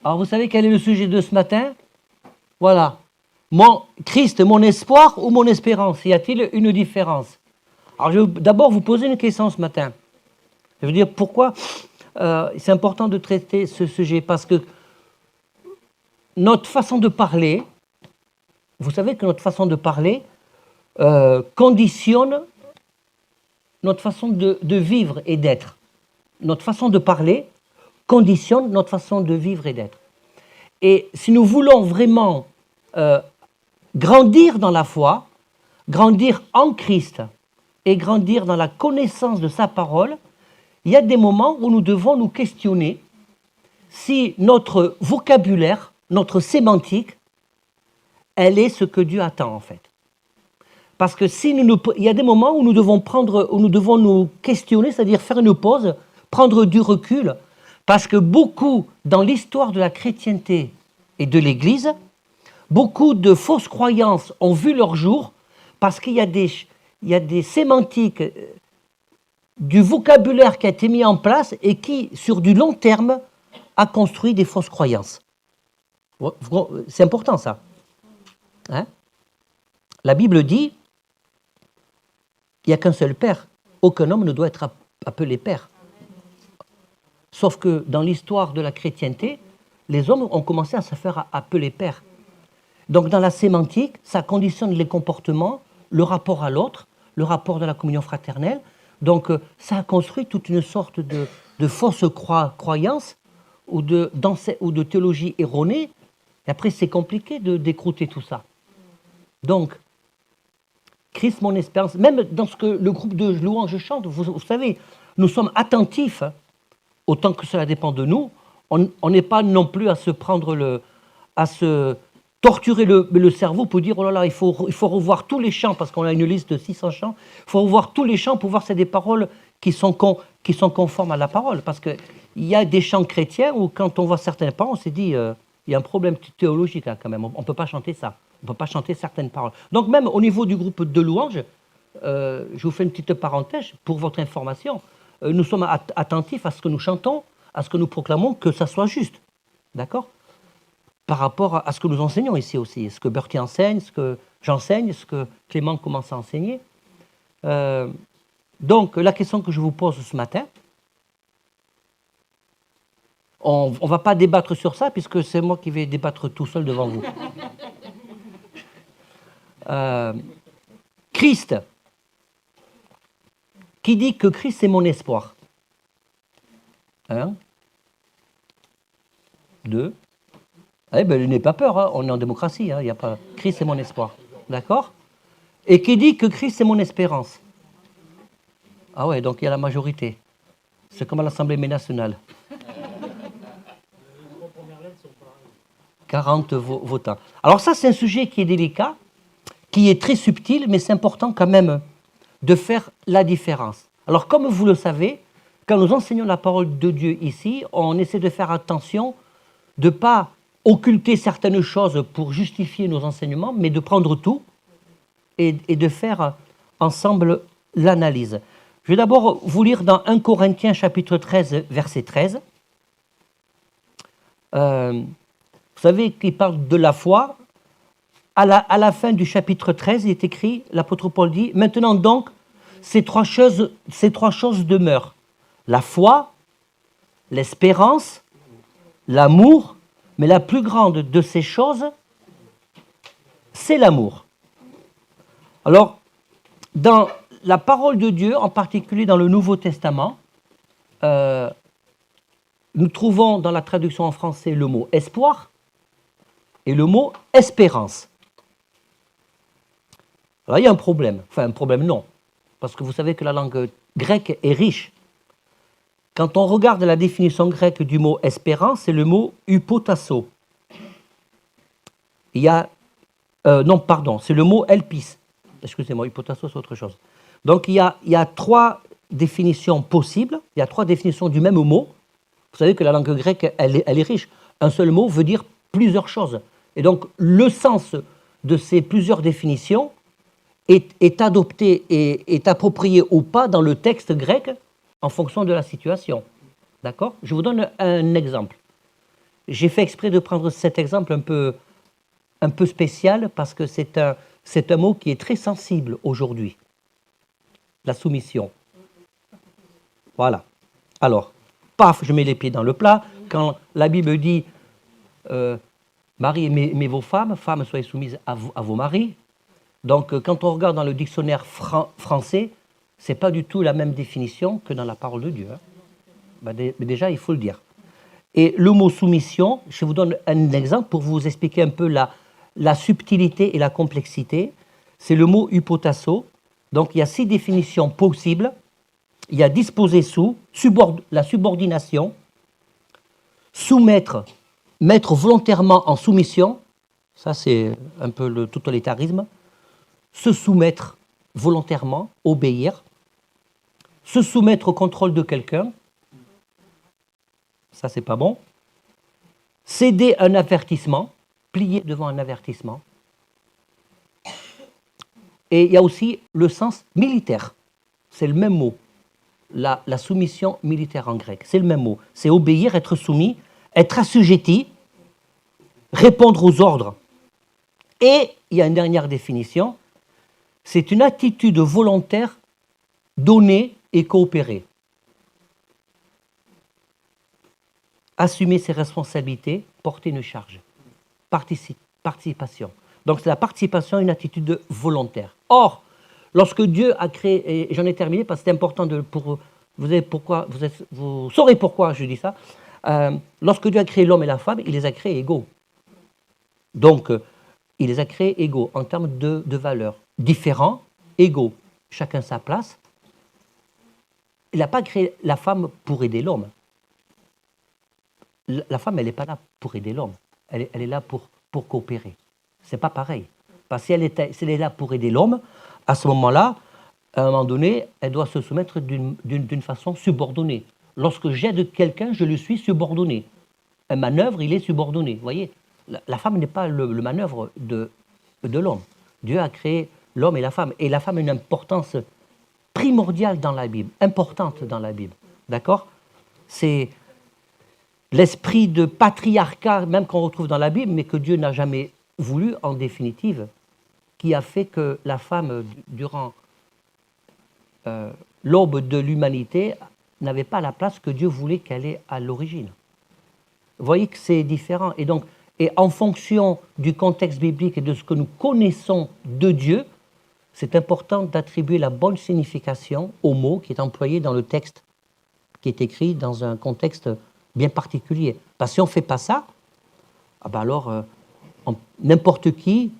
Alors, vous savez quel est le sujet de ce matin? Voilà. Christ, mon espoir ou mon espérance? Y a-t-il une différence? Alors, je vais d'abord vous poser une question ce matin. Je veux dire, pourquoi c'est important de traiter ce sujet? Parce que notre façon de parler, vous savez que notre façon de parler conditionne notre façon de vivre et d'être. Notre façon de parler conditionne notre façon de vivre et d'être. Et si nous voulons vraiment grandir dans la foi, grandir en Christ et grandir dans la connaissance de sa parole, il y a des moments où nous devons nous questionner si notre vocabulaire, notre sémantique, elle est ce que Dieu attend en fait. Parce que il y a des moments où nous devons nous questionner, c'est-à-dire faire une pause, prendre du recul, parce que beaucoup, dans l'histoire de la chrétienté et de l'Église, beaucoup de fausses croyances ont vu leur jour, parce qu'il y a des sémantiques, du vocabulaire qui a été mis en place et qui, sur du long terme, a construit des fausses croyances. C'est important ça. Hein? La Bible dit, il n'y a qu'un seul père. Aucun homme ne doit être appelé père. Sauf que dans l'histoire de la chrétienté, les hommes ont commencé à se faire appeler père. Donc dans la sémantique, ça conditionne les comportements, le rapport à l'autre, le rapport de la communion fraternelle. Donc ça a construit toute une sorte de fausses croyances ou de théologie erronée. Et après, c'est compliqué de décrouter tout ça. Donc, Christ, mon espérance, même dans ce que le groupe de louanges chante, vous savez, nous sommes attentifs, autant que cela dépend de nous. On n'est pas non plus à se torturer le cerveau pour dire, oh là là, il faut revoir tous les chants, parce qu'on a une liste de 600 chants, il faut revoir tous les chants pour voir si c'est des paroles qui sont conformes à la parole. Parce qu'il y a des chants chrétiens où, quand on voit certains paroles, on s'est dit, il y a un problème théologique là, quand même, on ne peut pas chanter ça. On ne peut pas chanter certaines paroles. Donc même au niveau du groupe de louanges, je vous fais une petite parenthèse pour votre information, nous sommes attentifs à ce que nous chantons, à ce que nous proclamons, que ça soit juste. D'accord? Par rapport à ce que nous enseignons ici aussi, ce que Bertie enseigne, ce que j'enseigne, ce que Clément commence à enseigner. Donc la question que je vous pose ce matin, on ne va pas débattre sur ça, puisque c'est moi qui vais débattre tout seul devant vous. Christ, qui dit que Christ est mon espoir? 1, 2. Eh bien, n'ayez pas peur, hein, on est en démocratie, hein, y a pas... Christ est mon espoir. D'accord? Et qui dit que Christ est mon espérance? Ah ouais, donc il y a la majorité. C'est comme à l'Assemblée nationale. 40 votants. Alors ça, c'est un sujet qui est délicat, qui est très subtil, mais c'est important quand même de faire la différence. Alors comme vous le savez, quand nous enseignons la parole de Dieu ici, on essaie de faire attention de ne pas occulter certaines choses pour justifier nos enseignements, mais de prendre tout et de faire ensemble l'analyse. Je vais d'abord vous lire dans 1 Corinthiens chapitre 13, verset 13. Vous savez qu'il parle de la foi. À la fin du chapitre 13, il est écrit, l'apôtre Paul dit, « Maintenant donc, ces trois choses demeurent. La foi, l'espérance, l'amour, mais la plus grande de ces choses, c'est l'amour. » Alors, dans la parole de Dieu, en particulier dans le Nouveau Testament, nous trouvons dans la traduction en français le mot « espoir » et le mot « espérance ». Alors, il y a un problème. Enfin, un problème, non. Parce que vous savez que la langue grecque est riche. Quand on regarde la définition grecque du mot « espérance », c'est le mot « hypotasso ». Il y a... non, pardon, c'est le mot « elpis ». Excusez-moi, hypotasso, c'est autre chose. Donc, il y a 3 définitions possibles. Il y a 3 définitions du même mot. Vous savez que la langue grecque, elle est riche. Un seul mot veut dire plusieurs choses. Et donc, le sens de ces plusieurs définitions est adopté et est approprié ou pas dans le texte grec en fonction de la situation. D'accord? Je vous donne un exemple. j'ai fait exprès de prendre cet exemple un peu spécial parce que c'est un mot qui est très sensible aujourd'hui. La soumission. Voilà. Alors, paf, je mets les pieds dans le plat. Quand la Bible dit Marie, aimez vos femmes, femmes, soyez soumises à vos maris. Donc, quand on regarde dans le dictionnaire français, ce n'est pas du tout la même définition que dans la parole de Dieu. Hein. Mais déjà, il faut le dire. Et le mot soumission, je vous donne un exemple pour vous expliquer un peu la subtilité et la complexité. C'est le mot hypotasso. Donc, il y a 6 définitions possibles. Il y a disposer sous, la subordination, soumettre, mettre volontairement en soumission, ça c'est un peu le totalitarisme, se soumettre volontairement, obéir, se soumettre au contrôle de quelqu'un, ça c'est pas bon, céder un avertissement, plier devant un avertissement, et il y a aussi le sens militaire, c'est le même mot, la soumission militaire en grec, c'est le même mot, c'est obéir, être soumis, être assujetti, répondre aux ordres. Et il y a une dernière définition, c'est une attitude volontaire donnée et coopérer. Assumer ses responsabilités, porter une charge. Participation. Donc c'est la participation, une attitude volontaire. Or, lorsque Dieu a créé, et j'en ai terminé parce que c'est important vous saurez pourquoi je dis ça, lorsque Dieu a créé l'homme et la femme, il les a créés égaux. Donc, il les a créés égaux en termes de valeurs. Différents, égaux. Chacun sa place. Il n'a pas créé la femme pour aider l'homme. La femme, elle n'est pas là pour aider l'homme. Elle est là pour coopérer. C'est pas pareil. Parce que si elle est là pour aider l'homme, à ce moment-là, à un moment donné, elle doit se soumettre d'une façon subordonnée. Lorsque j'aide quelqu'un, je lui suis subordonné. Un manœuvre, il est subordonné. Vous voyez, la femme n'est pas le manœuvre de l'homme. Dieu a créé l'homme et la femme. Et la femme a une importance primordiale dans la Bible, importante dans la Bible. D'accord ? C'est l'esprit de patriarcat, même qu'on retrouve dans la Bible, mais que Dieu n'a jamais voulu, en définitive, qui a fait que la femme, durant l'aube de l'humanité, n'avait pas la place que Dieu voulait qu'elle ait à l'origine. Vous voyez que c'est différent. Et en fonction du contexte biblique et de ce que nous connaissons de Dieu, c'est important d'attribuer la bonne signification au mot qui est employé dans le texte, qui est écrit dans un contexte bien particulier. Parce que si on ne fait pas ça, alors n'importe qui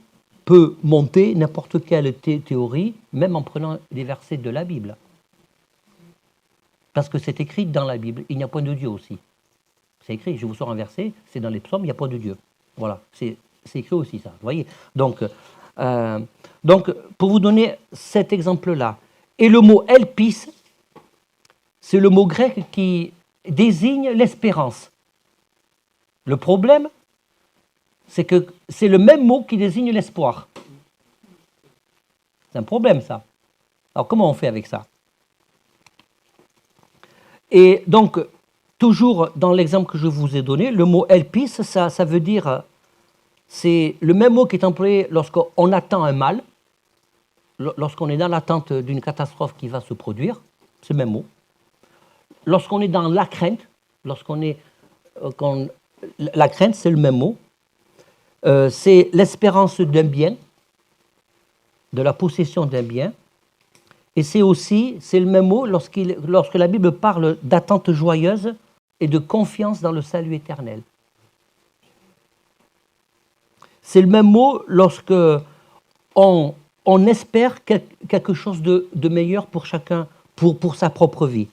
peut monter n'importe quelle théorie, même en prenant des versets de la Bible. Parce que c'est écrit dans la Bible, il n'y a point de Dieu aussi. C'est écrit, je vous sors un verset, c'est dans les psaumes, il n'y a pas de Dieu. Voilà, c'est écrit aussi ça, vous voyez. Donc, pour vous donner cet exemple-là, et le mot elpis, c'est le mot grec qui désigne l'espérance. Le problème, c'est que c'est le même mot qui désigne l'espoir. C'est un problème, ça. Alors, comment on fait avec ça? Et donc, toujours dans l'exemple que je vous ai donné, le mot elpis, ça veut dire, c'est le même mot qui est employé lorsqu'on attend un mal, lorsqu'on est dans l'attente d'une catastrophe qui va se produire, c'est le même mot. Lorsqu'on est dans la crainte, la crainte, c'est le même mot. C'est l'espérance d'un bien, de la possession d'un bien. Et c'est le même mot lorsque la Bible parle d'attente joyeuse et de confiance dans le salut éternel. C'est le même mot lorsque on espère quelque chose de meilleur pour chacun, pour sa propre vie,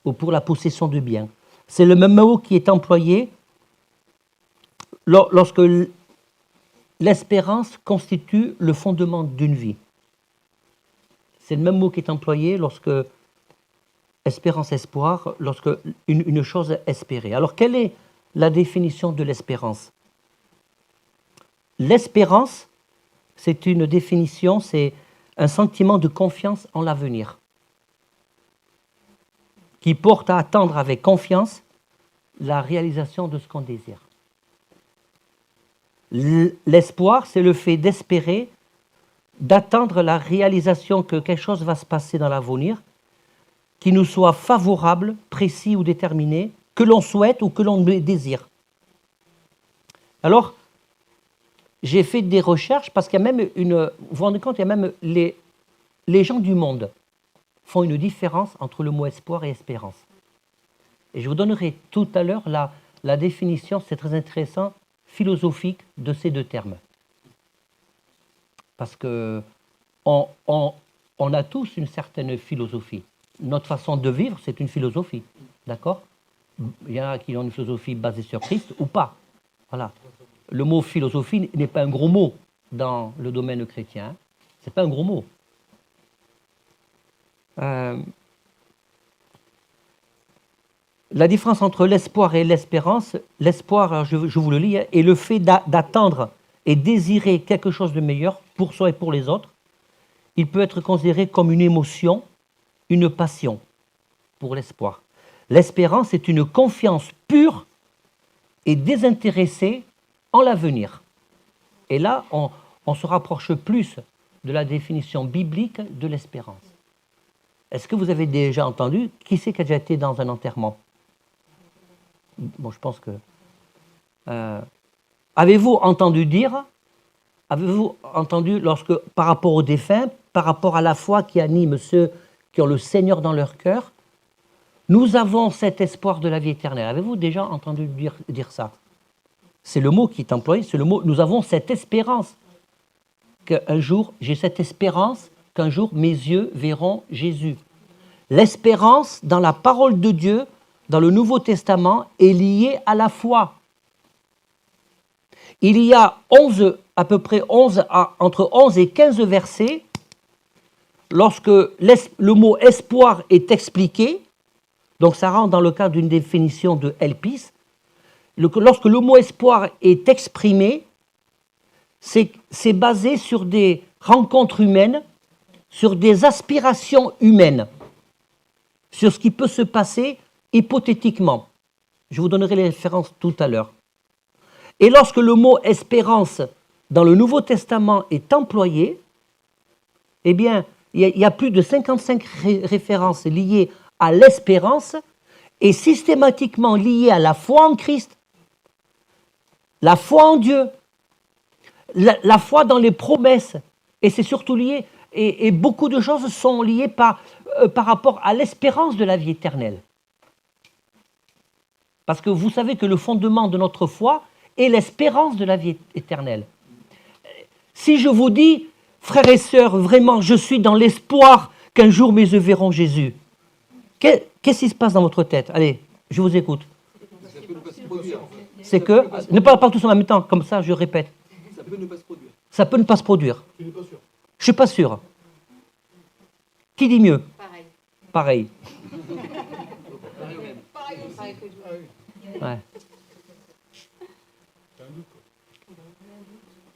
ou pour la possession de biens. C'est le même mot qui est employé lorsque l'espérance constitue le fondement d'une vie. C'est le même mot qui est employé lorsque espérance, espoir, lorsque une chose espérée. Alors, quelle est la définition de l'espérance? L'espérance, c'est une définition, c'est un sentiment de confiance en l'avenir, qui porte à attendre avec confiance la réalisation de ce qu'on désire. L'espoir, c'est le fait d'espérer, d'attendre la réalisation que quelque chose va se passer dans l'avenir, qui nous soit favorable, précis ou déterminé, que l'on souhaite ou que l'on désire. Alors, j'ai fait des recherches parce qu'il y a même vous vous rendez compte, il y a même les gens du monde font une différence entre le mot espoir et espérance. Et je vous donnerai tout à l'heure la définition, c'est très intéressant, philosophique de ces deux termes. Parce que on a tous une certaine philosophie. Notre façon de vivre, c'est une philosophie. D'accord? Il y en a qui ont une philosophie basée sur Christ ou pas. Voilà. Le mot philosophie n'est pas un gros mot dans le domaine chrétien. Ce n'est pas un gros mot. La différence entre l'espoir et l'espérance, l'espoir, je vous le lis, est le fait d'attendre et désirer quelque chose de meilleur pour soi et pour les autres. Il peut être considéré comme une émotion, une passion pour l'espoir. L'espérance est une confiance pure et désintéressée en l'avenir. Et là, on se rapproche plus de la définition biblique de l'espérance. Est-ce que vous avez déjà entendu, qui c'est qui a déjà été dans un enterrement? Bon, je pense que... avez-vous entendu lorsque, par rapport aux défunts, par rapport à la foi qui anime ceux qui ont le Seigneur dans leur cœur, nous avons cet espoir de la vie éternelle. Avez-vous déjà entendu dire ça? C'est le mot qui est employé, c'est le mot, nous avons cette espérance qu'un jour, j'ai cette espérance qu'un jour mes yeux verront Jésus. L'espérance dans la parole de Dieu, dans le Nouveau Testament, est liée à la foi. Il y a à peu près entre 11 et 15 versets, lorsque le mot espoir est expliqué, donc ça rentre dans le cadre d'une définition de Elpis, lorsque le mot espoir est exprimé, c'est basé sur des rencontres humaines, sur des aspirations humaines, sur ce qui peut se passer hypothétiquement. Je vous donnerai les références tout à l'heure. Et lorsque le mot espérance dans le Nouveau Testament est employé, eh bien, il y a plus de 55 références liées à l'espérance et systématiquement liées à la foi en Christ, la foi en Dieu, la foi dans les promesses. Et c'est surtout lié, et beaucoup de choses sont liées par rapport à l'espérance de la vie éternelle. Parce que vous savez que le fondement de notre foi est l'espérance de la vie éternelle. Si je vous dis, frères et sœurs, vraiment, je suis dans l'espoir qu'un jour mes yeux verront Jésus, qu'est-ce qui se passe dans votre tête? Allez, je vous écoute. C'est que, ne parle pas tous en même temps, comme ça je répète. Ça peut ne pas se produire. Ça peut ne pas se produire. Tu n'es pas sûr. Je ne suis pas sûr. Qui dit mieux? Pareil. Pareil. Pareil aussi. Pareil que Ah oui. Ouais. Il y a un doute.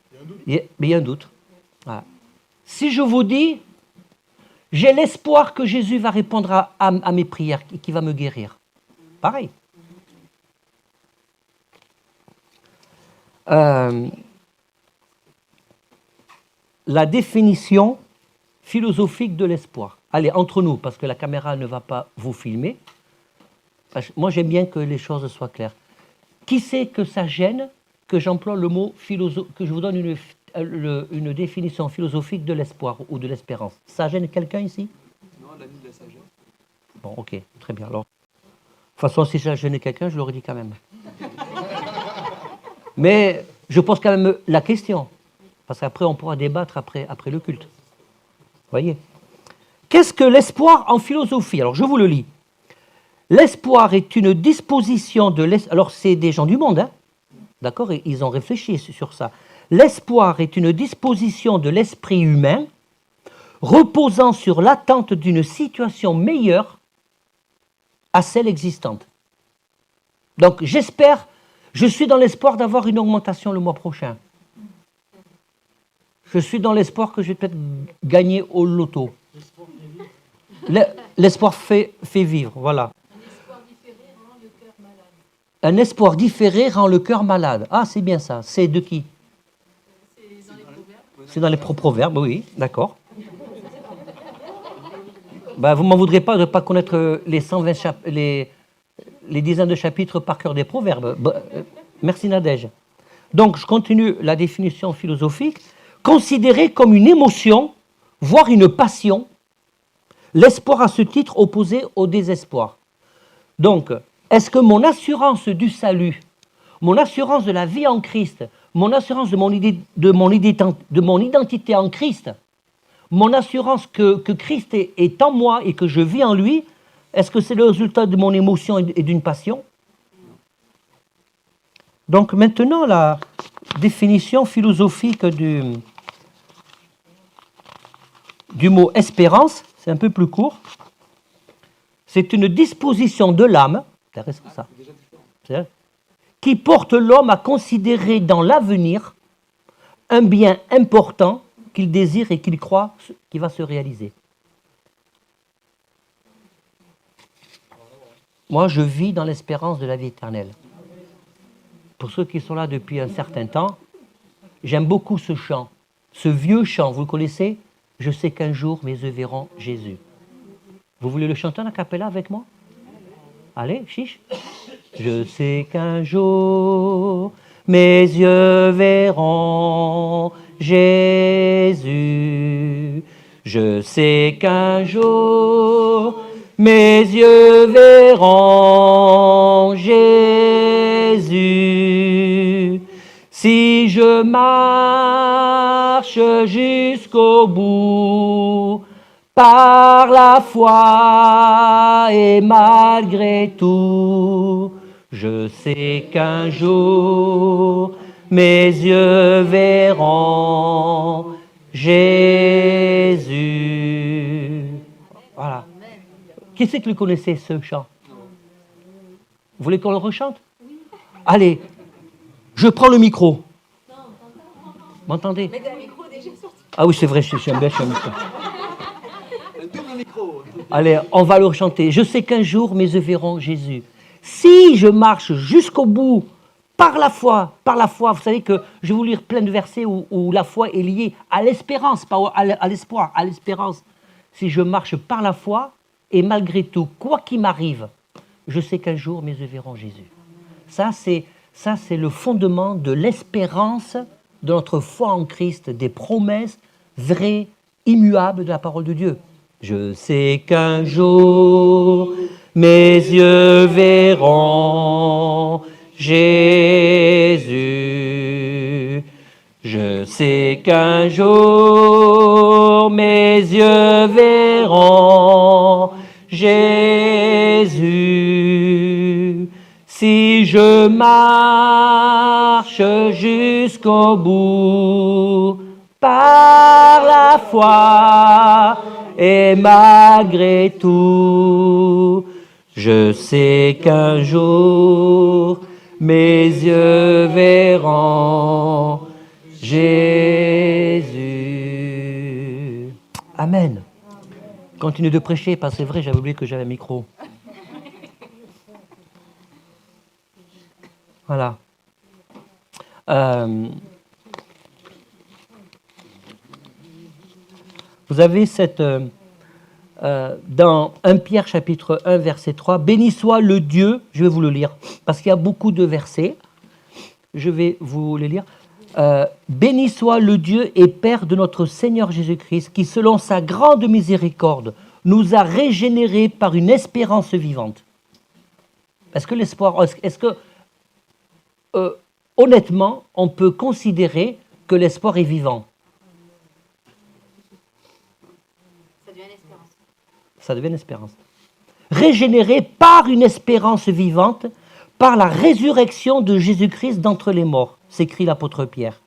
Il y a un doute. Mais il y a un doute. Voilà. Si je vous dis, j'ai l'espoir que Jésus va répondre à mes prières, qu'il va me guérir. Pareil. La définition philosophique de l'espoir. Allez, entre nous, parce que la caméra ne va pas vous filmer. Moi, j'aime bien que les choses soient claires. Qui sait que ça gêne que j'emploie le mot que je vous donne une définition philosophique de l'espoir ou de l'espérance? Ça gêne quelqu'un ici? Non, l'ami de la sagesse. Bon, ok, très bien. Alors, de toute façon, si ça gênait quelqu'un, je l'aurais dit quand même. Mais je pose quand même la question, parce qu'après, on pourra débattre après le culte. Voyez? Qu'est-ce que l'espoir en philosophie? Alors, je vous le lis. L'espoir est une disposition de l'esprit. Alors, c'est des gens du monde, hein? D'accord? Ils ont réfléchi sur ça. L'espoir est une disposition de l'esprit humain reposant sur l'attente d'une situation meilleure à celle existante. Donc, j'espère, je suis dans l'espoir d'avoir une augmentation le mois prochain. Je suis dans l'espoir que je vais peut-être gagner au loto. L'espoir fait vivre, voilà. Un espoir différé rend le cœur malade. Ah, c'est bien ça. C'est de qui? C'est dans les proverbes, oui, d'accord. Ben, vous ne m'en voudrez pas de ne pas connaître les 120 les dizaines de chapitres par cœur des proverbes. Merci Nadège. Donc, je continue la définition philosophique. Considéré comme une émotion, voire une passion, l'espoir à ce titre opposé au désespoir. Donc, est-ce que mon assurance du salut, mon assurance de la vie en Christ, mon assurance de mon identité en Christ, mon assurance que Christ est en moi et que je vis en lui, est-ce que c'est le résultat de mon émotion et d'une passion? Donc maintenant, la définition philosophique du mot espérance, c'est un peu plus court. C'est une disposition de l'âme, intéressant ça, qui porte l'homme à considérer dans l'avenir un bien important qu'il désire et qu'il croit qui va se réaliser. Moi, je vis dans l'espérance de la vie éternelle. Pour ceux qui sont là depuis un certain temps, j'aime beaucoup ce chant, ce vieux chant, vous le connaissez? Je sais qu'un jour mes yeux verront Jésus. Vous voulez le chanter en a cappella avec moi? Allez, chiche. Je sais qu'un jour mes yeux verront Jésus. Je sais qu'un jour mes yeux verront Jésus. Si je marche jusqu'au bout, par la foi et malgré tout, je sais qu'un jour mes yeux verront Jésus. Voilà. Qui c'est que le connaissait ce chant? Vous voulez qu'on le rechante? Allez, je prends le micro. M'entendez? Mettez un micro déjà sorti. Ah oui, c'est vrai, je suis un bête, je suis un micro. Double micro. Allez, on va le chanter. Je sais qu'un jour mes yeux verront Jésus. Si je marche jusqu'au bout, par la foi, vous savez que je vais vous lire plein de versets où la foi est liée à l'espérance, pas à l'espoir, à l'espérance. Si je marche par la foi, et malgré tout, quoi qu'il m'arrive, je sais qu'un jour mes yeux verront Jésus. Ça, c'est le fondement de l'espérance de notre foi en Christ, des promesses vraies, immuables de la parole de Dieu. Je sais qu'un jour mes yeux verront Jésus. Je sais qu'un jour mes yeux verront Jésus. Si je marche jusqu'au bout, par la foi et malgré tout, je sais qu'un jour mes yeux verront Jésus. Amen. Continue de prêcher, parce que c'est vrai, j'avais oublié que j'avais un micro. Voilà. Vous avez dans 1 Pierre chapitre 1 verset 3, « Béni soit le Dieu », je vais vous le lire, parce qu'il y a beaucoup de versets, je vais vous les lire. « Béni soit le Dieu et Père de notre Seigneur Jésus-Christ, qui selon sa grande miséricorde nous a régénérés par une espérance vivante. » Est-ce que l'espoir, honnêtement, on peut considérer que l'espoir est vivant? Ça devient une espérance. Régénéré par une espérance vivante, par la résurrection de Jésus-Christ d'entre les morts, s'écrit l'apôtre Pierre.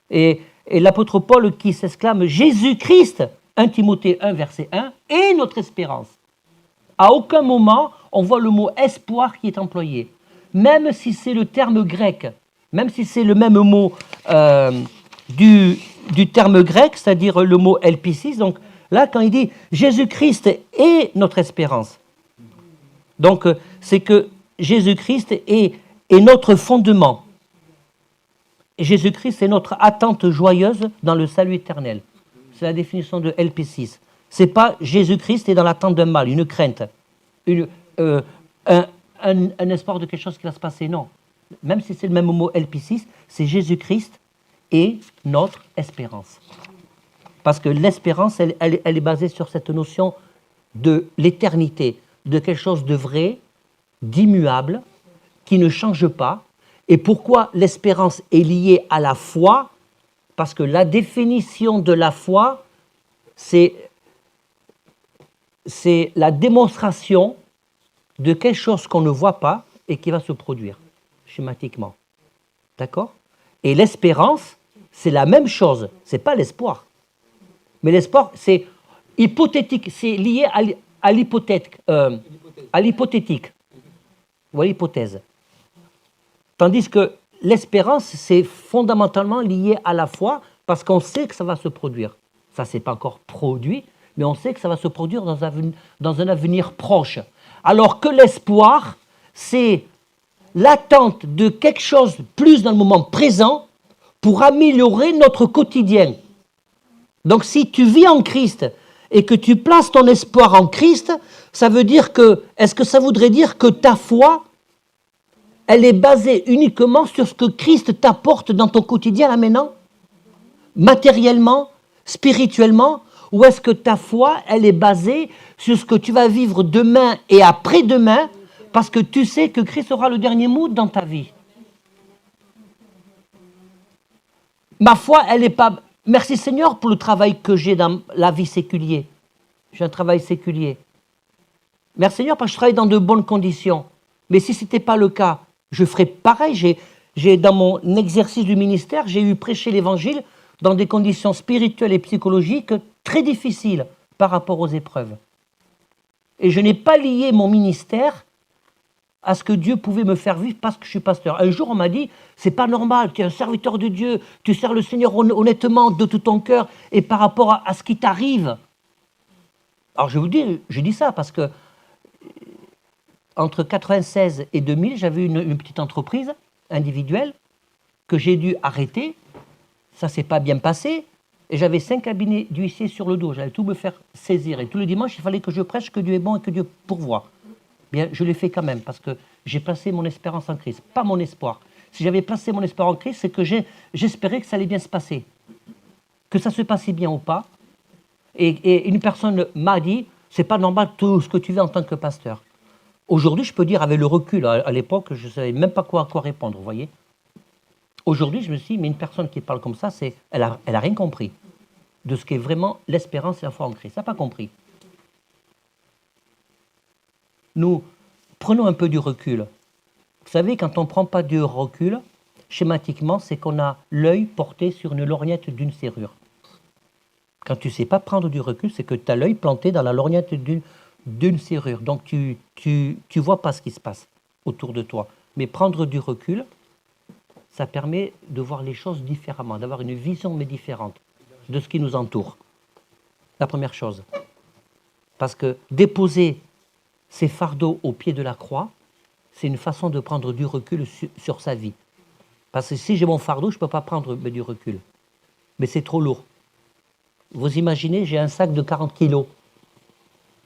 Et l'apôtre Paul qui s'exclame « Jésus-Christ », 1 Timothée 1, verset 1, est notre espérance. À aucun moment, on voit le mot « espoir » qui est employé. Même si c'est le terme grec, même si c'est le même mot du terme grec, c'est-à-dire le mot elpisis, donc là, quand il dit « Jésus-Christ est notre espérance », donc c'est que Jésus-Christ est notre fondement. Jésus-Christ, c'est notre attente joyeuse dans le salut éternel. C'est la définition de LP6. C'est pas Jésus-Christ est dans l'attente d'un mal, une crainte, un espoir de quelque chose qui va se passer. Non. Même si c'est le même mot LP6, c'est Jésus-Christ et notre espérance. Parce que l'espérance, elle est basée sur cette notion de l'éternité, de quelque chose de vrai, d'immuable, qui ne change pas. Et pourquoi l'espérance est liée à la foi? Parce que la définition de la foi, c'est la démonstration de quelque chose qu'on ne voit pas et qui va se produire, schématiquement. D'accord? Et l'espérance, c'est la même chose, ce n'est pas l'espoir. Mais l'espoir, c'est hypothétique, c'est lié à l'hypothétique ou à l'hypothèse. Tandis que l'espérance, c'est fondamentalement lié à la foi parce qu'on sait que ça va se produire. Ça, ce n'est pas encore produit, mais on sait que ça va se produire dans un avenir proche. Alors que l'espoir, c'est l'attente de quelque chose plus dans le moment présent pour améliorer notre quotidien. Donc si tu vis en Christ et que tu places ton espoir en Christ, ça veut dire que, est-ce que ça voudrait dire que ta foi, elle est basée uniquement sur ce que Christ t'apporte dans ton quotidien là maintenant? Matériellement, spirituellement? Ou est-ce que ta foi, elle est basée sur ce que tu vas vivre demain et après-demain parce que tu sais que Christ aura le dernier mot dans ta vie? Ma foi, elle n'est pas... Merci Seigneur pour le travail que j'ai dans la vie séculière. J'ai un travail séculier. Merci Seigneur parce que je travaille dans de bonnes conditions. Mais si ce n'était pas le cas, je ferais pareil. Dans mon exercice du ministère, j'ai eu prêcher l'évangile dans des conditions spirituelles et psychologiques très difficiles par rapport aux épreuves. Et je n'ai pas lié mon ministère à ce que Dieu pouvait me faire vivre parce que je suis pasteur. Un jour, on m'a dit, c'est pas normal, tu es un serviteur de Dieu, tu sers le Seigneur honnêtement de tout ton cœur et par rapport à ce qui t'arrive. Alors je vous dis, je dis ça parce que entre 96 et 2000, j'avais une petite entreprise individuelle que j'ai dû arrêter. Ça ne s'est pas bien passé. Et j'avais 5 cabinets d'huissiers sur le dos. J'allais tout me faire saisir. Et tout le dimanche, il fallait que je prêche que Dieu est bon et que Dieu pourvoit. Bien, je l'ai fait quand même parce que j'ai placé mon espérance en Christ, pas mon espoir. Si j'avais placé mon espoir en Christ, c'est que j'espérais que ça allait bien se passer. Que ça se passait bien ou pas. Et une personne m'a dit, c'est pas normal tout ce que tu fais en tant que pasteur. Aujourd'hui, je peux dire avec le recul, à l'époque, je ne savais même pas quoi répondre, vous voyez. Aujourd'hui, je me suis dit, mais une personne qui parle comme ça, elle a rien compris de ce qu'est vraiment l'espérance et la foi en Christ. Elle n'a pas compris. Nous prenons un peu du recul. Vous savez, quand on ne prend pas du recul, schématiquement, c'est qu'on a l'œil porté sur une lorgnette d'une serrure. Quand tu ne sais pas prendre du recul, c'est que tu as l'œil planté dans la lorgnette d'une serrure. Donc, tu ne vois pas ce qui se passe autour de toi. Mais prendre du recul, ça permet de voir les choses différemment, d'avoir une vision mais différente de ce qui nous entoure. La première chose. Parce que déposer ses fardeaux au pied de la croix, c'est une façon de prendre du recul sur sa vie. Parce que si j'ai mon fardeau, je ne peux pas prendre du recul. Mais c'est trop lourd. Vous imaginez, j'ai un sac de 40 kilos.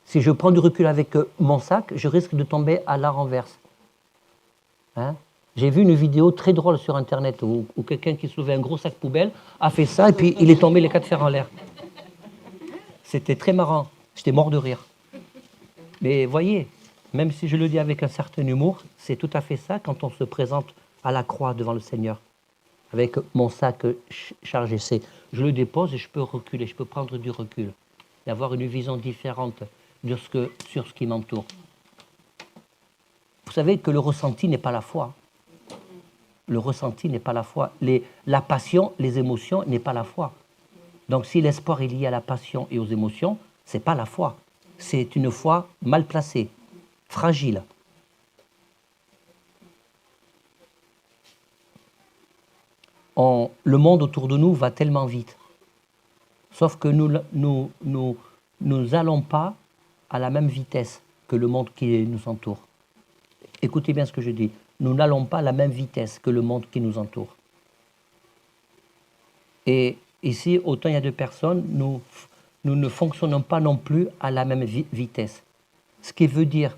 Si je prends du recul avec mon sac, je risque de tomber à la renverse. Hein? J'ai vu une vidéo très drôle sur Internet où quelqu'un qui soulevait un gros sac poubelle a fait ça et puis il est tombé les 4 fers en l'air. C'était très marrant. J'étais mort de rire. Mais voyez, même si je le dis avec un certain humour, c'est tout à fait ça quand on se présente à la croix devant le Seigneur. Avec mon sac chargé, je le dépose et je peux reculer, je peux prendre du recul et avoir une vision différente sur ce qui m'entoure. Vous savez que le ressenti n'est pas la foi. Le ressenti n'est pas la foi. La passion, les émotions n'est pas la foi. Donc si l'espoir est lié à la passion et aux émotions, ce n'est pas la foi. C'est une foi mal placée, fragile. Le monde autour de nous va tellement vite. Sauf que nous n'allons pas à la même vitesse que le monde qui nous entoure. Écoutez bien ce que je dis. Nous n'allons pas à la même vitesse que le monde qui nous entoure. Et ici, autant il y a de personnes, nous ne fonctionnons pas non plus à la même vitesse. Ce qui veut dire,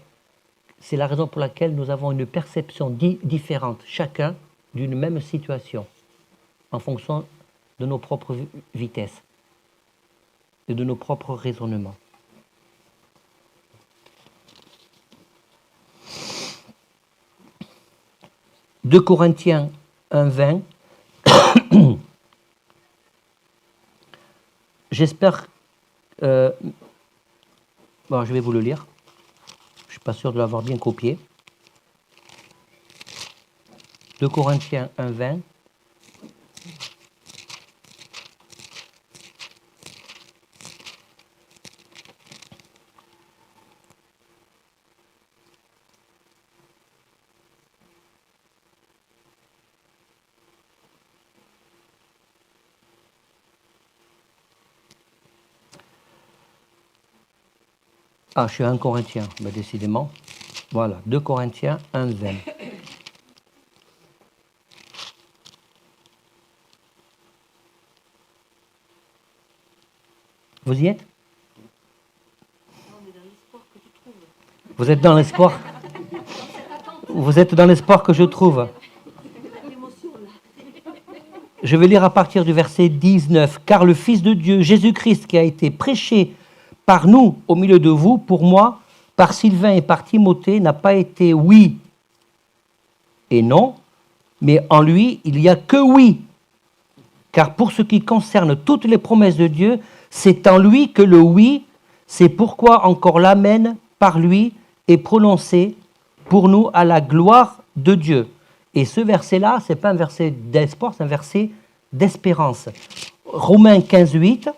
c'est la raison pour laquelle nous avons une perception différente, chacun, d'une même situation, en fonction de nos propres vitesses et de nos propres raisonnements. « 2 Corinthiens 1, 20 » J'espère... bon, je vais vous le lire. Je ne suis pas sûr de l'avoir bien copié. 2 Corinthiens 1, 20. Ah, je suis 1 Corinthiens, ben, décidément. Voilà, 2 Corinthiens 1, 20. Vous y êtes? Vous êtes dans l'espoir? Vous êtes dans l'espoir que je trouve. Je vais lire à partir du verset 19. « Car le Fils de Dieu, Jésus-Christ, qui a été prêché par nous au milieu de vous, pour moi, par Sylvain et par Timothée, n'a pas été oui et non, mais en lui, il n'y a que oui. Car pour ce qui concerne toutes les promesses de Dieu, c'est en lui que le oui, c'est pourquoi encore l'amen par lui est prononcé pour nous à la gloire de Dieu. » Et ce verset-là, ce n'est pas un verset d'espoir, c'est un verset d'espérance. Romains 15, 8.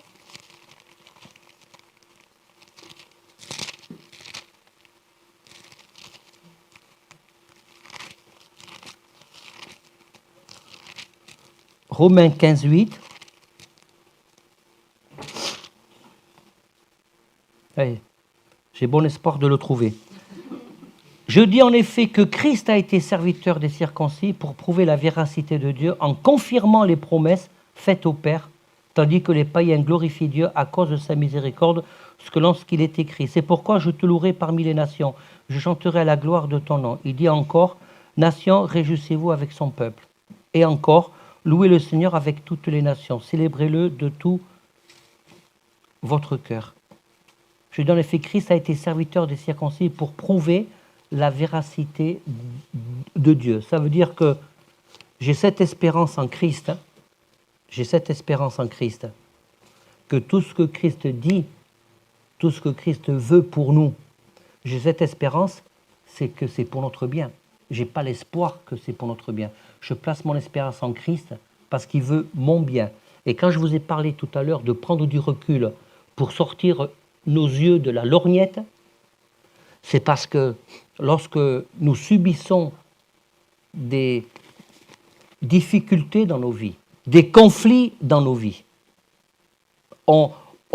Romains 15, 8. Allez, j'ai bon espoir de le trouver. Je dis en effet que Christ a été serviteur des circoncis pour prouver la véracité de Dieu en confirmant les promesses faites au Père, tandis que les païens glorifient Dieu à cause de sa miséricorde, ce que lorsqu'il est écrit. C'est pourquoi je te louerai parmi les nations, je chanterai à la gloire de ton nom. Il dit encore, nations, réjouissez-vous avec son peuple. Et encore, louez le Seigneur avec toutes les nations, célébrez-le de tout votre cœur. Je dis en effet, Christ a été serviteur des circoncis pour prouver la véracité de Dieu. Ça veut dire que j'ai cette espérance en Christ, que tout ce que Christ dit, tout ce que Christ veut pour nous, j'ai cette espérance, c'est que c'est pour notre bien. Je n'ai pas l'espoir que c'est pour notre bien. Je place mon espérance en Christ parce qu'il veut mon bien. Et quand je vous ai parlé tout à l'heure de prendre du recul pour sortir nos yeux de la lorgnette, c'est parce que lorsque nous subissons des difficultés dans nos vies, des conflits dans nos vies, on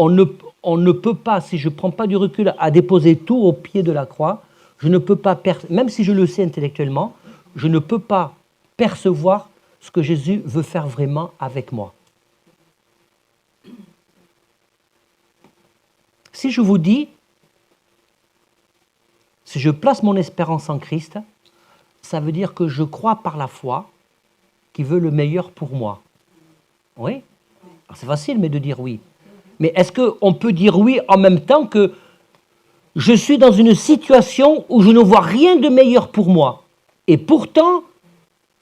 ne peut pas, si je ne prends pas du recul à déposer tout au pied de la croix, je ne peux pas, même si je le sais intellectuellement, je ne peux pas percevoir ce que Jésus veut faire vraiment avec moi. Si je vous dis, si je place mon espérance en Christ, ça veut dire que je crois par la foi qu'il veut le meilleur pour moi. Oui? Alors c'est facile, mais de dire oui. Mais est-ce qu'on peut dire oui en même temps que je suis dans une situation où je ne vois rien de meilleur pour moi? Et pourtant,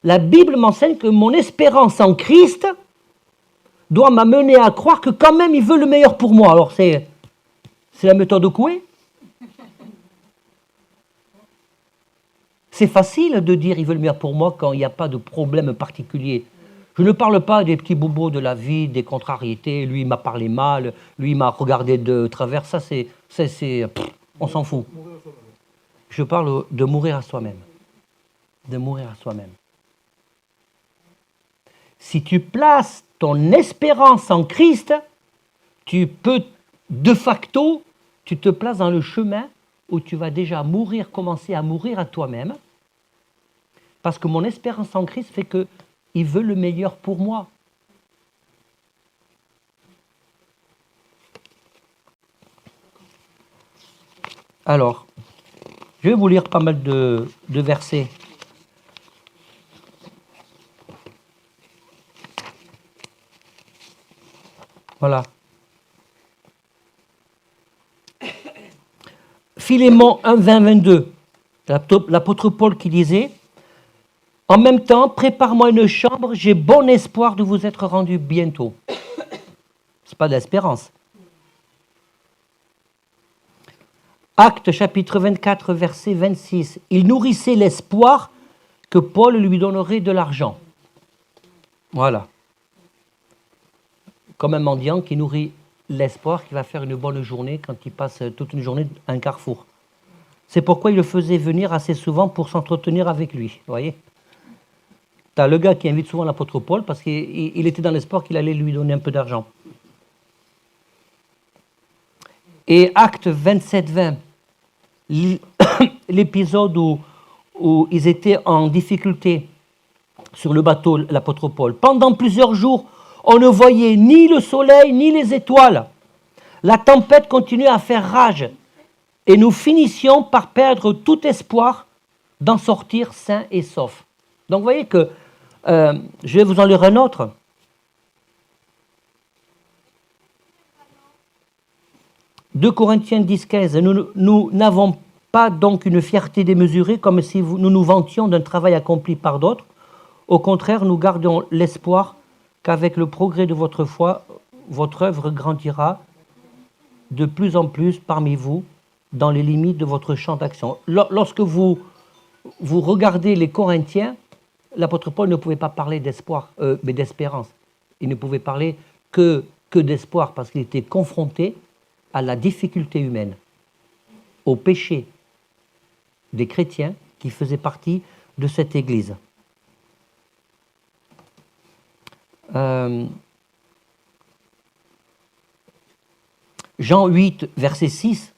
la Bible m'enseigne que mon espérance en Christ doit m'amener à croire que quand même il veut le meilleur pour moi. Alors c'est la méthode Coué. C'est facile de dire il veut le meilleur pour moi quand il n'y a pas de problème particulier. Je ne parle pas des petits bobos de la vie, des contrariétés. Lui, il m'a parlé mal, lui, il m'a regardé de travers. Ça, on s'en fout. Je parle de mourir à soi-même. De mourir à soi-même. Si tu places ton espérance en Christ, tu peux, de facto, tu te places dans le chemin où tu vas déjà mourir, commencer à mourir à toi-même, parce que mon espérance en Christ fait qu'il veut le meilleur pour moi. Alors, je vais vous lire pas mal de versets. Voilà. Philémon 1, 20, 22. L'apôtre Paul qui disait « En même temps, prépare-moi une chambre, j'ai bon espoir de vous être rendu bientôt. » C'est pas de l'espérance. Actes chapitre 24, verset 26. Il nourrissait l'espoir que Paul lui donnerait de l'argent. Voilà. Comme un mendiant qui nourrit l'espoir qu'il va faire une bonne journée quand il passe toute une journée à un carrefour. C'est pourquoi il le faisait venir assez souvent pour s'entretenir avec lui. Vous voyez ? Tu as le gars qui invite souvent l'apôtre Paul parce qu'il était dans l'espoir qu'il allait lui donner un peu d'argent. Et Actes 27, 20, l'épisode où ils étaient en difficulté sur le bateau, l'apôtre Paul. Pendant plusieurs jours, on ne voyait ni le soleil ni les étoiles. La tempête continuait à faire rage et nous finissions par perdre tout espoir d'en sortir sains et saufs. Donc vous voyez que, je vais vous en lire un autre. « 2 Corinthiens 10, 15. Nous n'avons pas donc une fierté démesurée comme si nous nous vantions d'un travail accompli par d'autres. Au contraire, nous gardons l'espoir qu'avec le progrès de votre foi, votre œuvre grandira de plus en plus parmi vous dans les limites de votre champ d'action. » Lorsque vous regardez les Corinthiens, l'apôtre Paul ne pouvait pas parler d'espoir, mais d'espérance. Il ne pouvait parler que d'espoir parce qu'il était confronté à la difficulté humaine, au péché des chrétiens qui faisaient partie de cette Église. Jean 8, verset 6,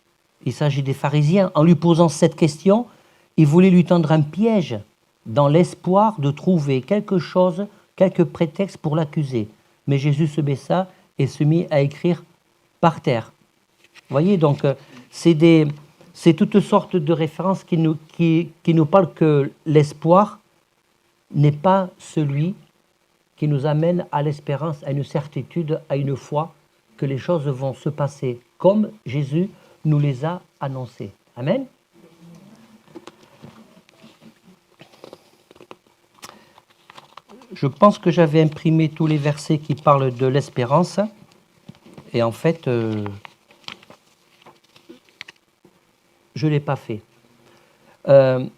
il s'agit des pharisiens. En lui posant cette question, il voulait lui tendre un piège dans l'espoir de trouver quelque chose, quelques prétextes pour l'accuser. Mais Jésus se baissa et se mit à écrire par terre. Vous voyez, donc, c'est toutes sortes de références qui nous parlent que l'espoir n'est pas celui qui nous amène à l'espérance, à une certitude, à une foi que les choses vont se passer comme Jésus nous les a annoncées. Amen. Je pense que j'avais imprimé tous les versets qui parlent de l'espérance. Et en fait, je ne l'ai pas fait. Le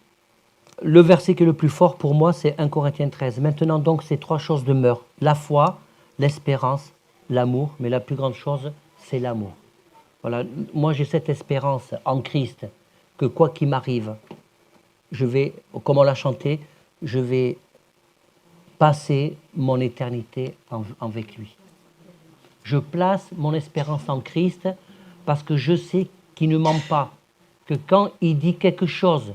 verset qui est le plus fort pour moi, c'est 1 Corinthiens 13. Maintenant donc, ces trois choses demeurent. La foi, l'espérance, l'amour. Mais la plus grande chose, c'est l'amour. Voilà. Moi, j'ai cette espérance en Christ que quoi qu'il m'arrive, je vais, comme on l'a chanté, je vais passer mon éternité avec lui. Je place mon espérance en Christ parce que je sais qu'il ne ment pas, que quand il dit quelque chose,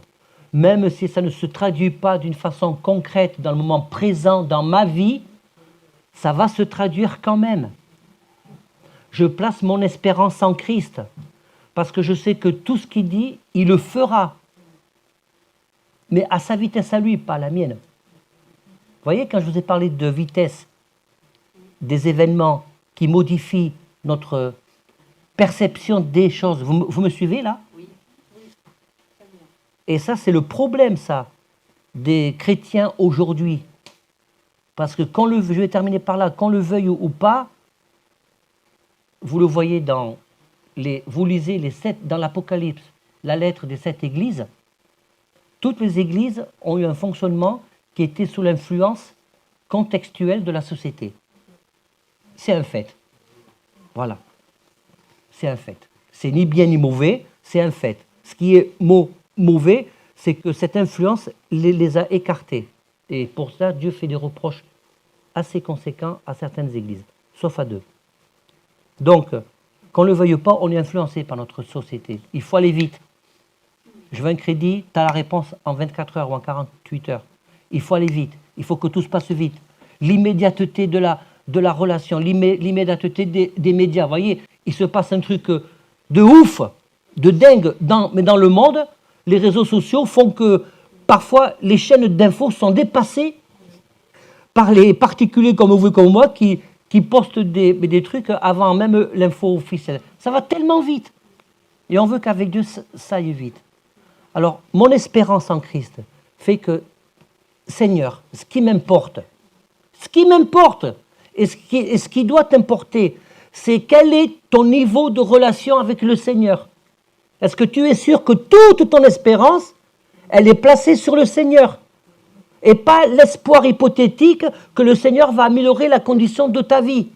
même si ça ne se traduit pas d'une façon concrète dans le moment présent, dans ma vie, ça va se traduire quand même. Je place mon espérance en Christ parce que je sais que tout ce qu'il dit, il le fera. Mais à sa vitesse à lui, pas à la mienne. Vous voyez, quand je vous ai parlé de vitesse, des événements qui modifient notre perception des choses, vous me suivez là ? Oui. Et ça, c'est le problème, ça, des chrétiens aujourd'hui. Parce que, je vais terminer par là, qu'on le veuille ou pas, vous le voyez vous lisez dans l'Apocalypse, la lettre des 7 églises, toutes les églises ont eu un fonctionnement qui était sous l'influence contextuelle de la société. C'est un fait. Voilà. C'est un fait. C'est ni bien ni mauvais, c'est un fait. Ce qui est mauvais, c'est que cette influence les a écartés. Et pour ça, Dieu fait des reproches assez conséquents à certaines églises, sauf à 2. Donc, qu'on ne le veuille pas, on est influencé par notre société. Il faut aller vite. Je veux un crédit, tu as la réponse en 24 heures ou en 48 heures. Il faut aller vite. Il faut que tout se passe vite. L'immédiateté de la relation, l'immédiateté des médias. Vous voyez, il se passe un truc de ouf. de dingue mais dans le monde, les réseaux sociaux font que parfois les chaînes d'infos sont dépassées par les particuliers comme vous et comme moi qui postent des trucs avant même l'info officielle. Ça va tellement vite. Et on veut qu'avec Dieu, ça aille vite. Alors, mon espérance en Christ fait que, Seigneur, ce qui m'importe, et ce qui doit t'importer, c'est quel est ton niveau de relation avec le Seigneur. Est-ce que tu es sûr que toute ton espérance, elle est placée sur le Seigneur et pas l'espoir hypothétique que le Seigneur va améliorer la condition de ta vie?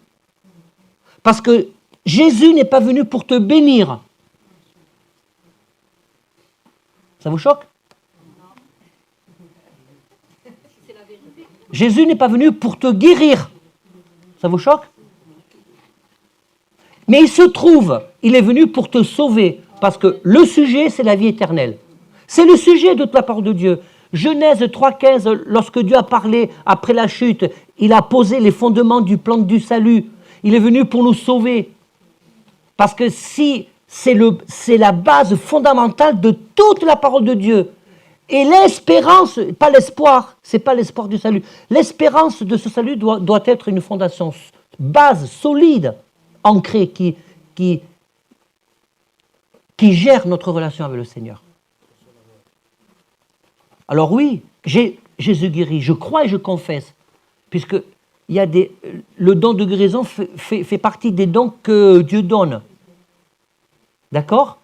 Parce que Jésus n'est pas venu pour te bénir. Ça vous choque? Jésus n'est pas venu pour te guérir. Ça vous choque? Mais il se trouve, il est venu pour te sauver. Parce que le sujet, c'est la vie éternelle. C'est le sujet de la parole de Dieu. Genèse 3,15, lorsque Dieu a parlé après la chute, il a posé les fondements du plan du salut. Il est venu pour nous sauver. Parce que si c'est la base fondamentale de toute la parole de Dieu. Et l'espérance, pas l'espoir, c'est pas l'espoir du salut. L'espérance de ce salut doit être une fondation, base solide, ancrée, qui gère notre relation avec le Seigneur. Alors oui, Jésus guérit, je crois et je confesse, puisque le don de guérison fait partie des dons que Dieu donne. D'accord?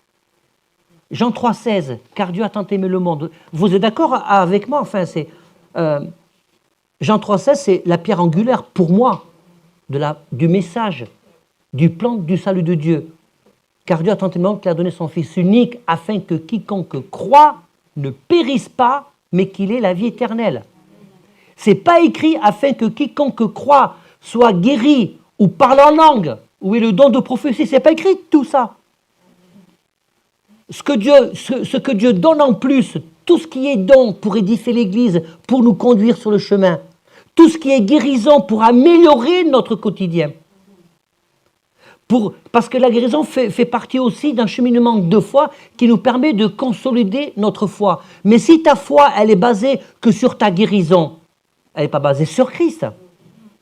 Jean 3,16, car Dieu a tant aimé le monde. Vous êtes d'accord avec moi? Enfin, c'est Jean 3,16, c'est la pierre angulaire pour moi du message, du plan du salut de Dieu. Car Dieu a tant aimé le monde qu'il a donné son Fils unique afin que quiconque croit ne périsse pas, mais qu'il ait la vie éternelle. C'est pas écrit afin que quiconque croit soit guéri ou parle en langue ou ait le don de prophétie. C'est pas écrit tout ça. Ce que Dieu donne en plus, tout ce qui est don pour édifier l'Église, pour nous conduire sur le chemin, tout ce qui est guérison pour améliorer notre quotidien. Parce que la guérison fait partie aussi d'un cheminement de foi qui nous permet de consolider notre foi. Mais si ta foi, elle est basée que sur ta guérison, elle n'est pas basée sur Christ.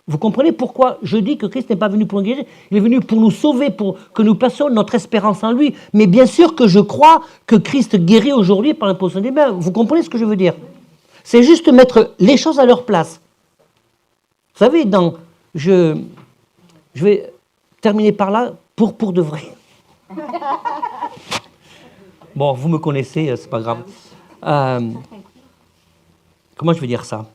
Vous comprenez pourquoi je dis que Christ n'est pas venu pour nous guérir, il est venu pour nous sauver, pour que nous placions notre espérance en lui. Mais bien sûr que je crois que Christ guérit aujourd'hui par l'imposition des mains. Vous comprenez ce que je veux dire? C'est juste mettre les choses à leur place. Vous savez, je vais terminer par là pour de vrai. Bon, vous me connaissez, c'est pas grave. Comment je vais dire ça?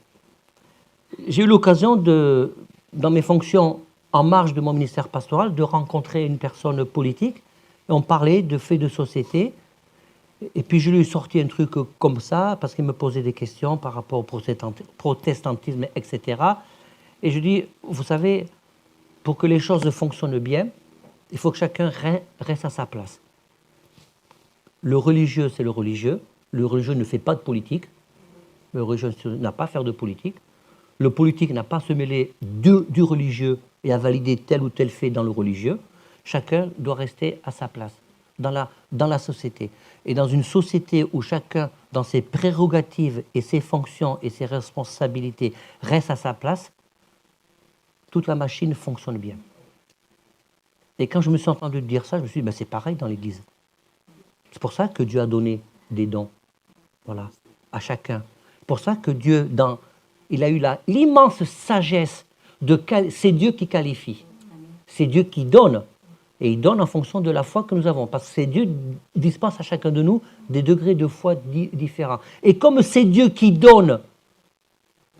J'ai eu l'occasion dans mes fonctions en marge de mon ministère pastoral, de rencontrer une personne politique. Et on parlait de faits de société. Et puis je lui ai sorti un truc comme ça, parce qu'il me posait des questions par rapport au protestantisme, etc. Et je lui ai dit, vous savez, pour que les choses fonctionnent bien, il faut que chacun reste à sa place. Le religieux, c'est le religieux. Le religieux ne fait pas de politique. Le religieux n'a pas à faire de politique. Le politique n'a pas à se mêler du religieux et à valider tel ou tel fait dans le religieux. Chacun doit rester à sa place dans la société. Et dans une société où chacun, dans ses prérogatives et ses fonctions et ses responsabilités, reste à sa place, toute la machine fonctionne bien. Et quand je me suis entendu dire ça, je me suis dit, c'est pareil dans l'Église. C'est pour ça que Dieu a donné des dons, voilà, à chacun. C'est pour ça que Dieu, il a eu l'immense sagesse c'est Dieu qui qualifie. C'est Dieu qui donne. Et il donne en fonction de la foi que nous avons. Parce que c'est Dieu qui dispense à chacun de nous des degrés de foi différents. Et comme c'est Dieu qui donne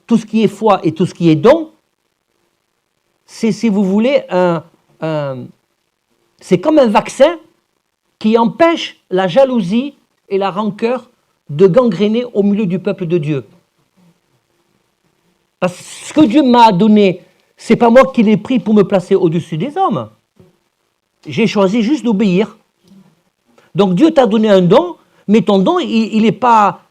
tout ce qui est foi et tout ce qui est don, c'est, si vous voulez, c'est comme un vaccin qui empêche la jalousie et la rancœur de gangréner au milieu du peuple de Dieu. Parce que ce que Dieu m'a donné, c'est pas moi qui l'ai pris pour me placer au-dessus des hommes. J'ai choisi juste d'obéir. Donc Dieu t'a donné un don, mais ton don, il n'est pas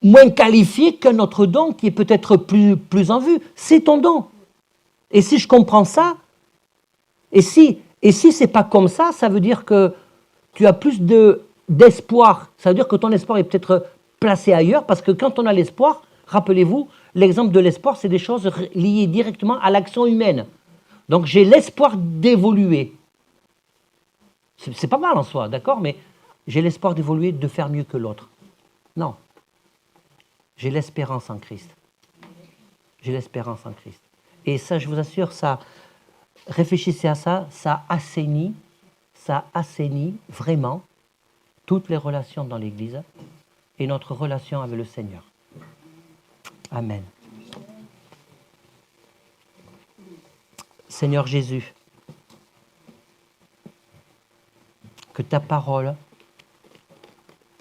moins qualifié qu'un autre don qui est peut-être plus en vue. C'est ton don. Et si je comprends ça, et si c'est pas comme ça, ça veut dire que tu as plus de d'espoir, ça veut dire que ton espoir est peut-être placé ailleurs, parce que quand on a l'espoir, rappelez-vous, l'exemple de l'espoir, c'est des choses liées directement à l'action humaine. Donc j'ai l'espoir d'évoluer. C'est pas mal en soi, d'accord, mais j'ai l'espoir d'évoluer, de faire mieux que l'autre. Non. J'ai l'espérance en Christ. J'ai l'espérance en Christ. Et ça, je vous assure, ça, réfléchissez à ça, ça assainit vraiment toutes les relations dans l'Église et notre relation avec le Seigneur. Amen. Seigneur Jésus, que ta parole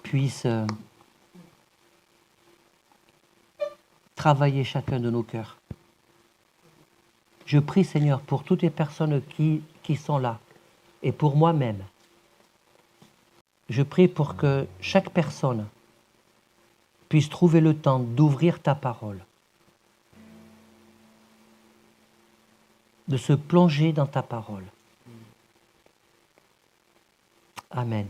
puisse travailler chacun de nos cœurs. Je prie, Seigneur, pour toutes les personnes qui sont là et pour moi-même. Je prie pour que chaque personne puisse trouver le temps d'ouvrir ta parole, de se plonger dans ta parole. Amen.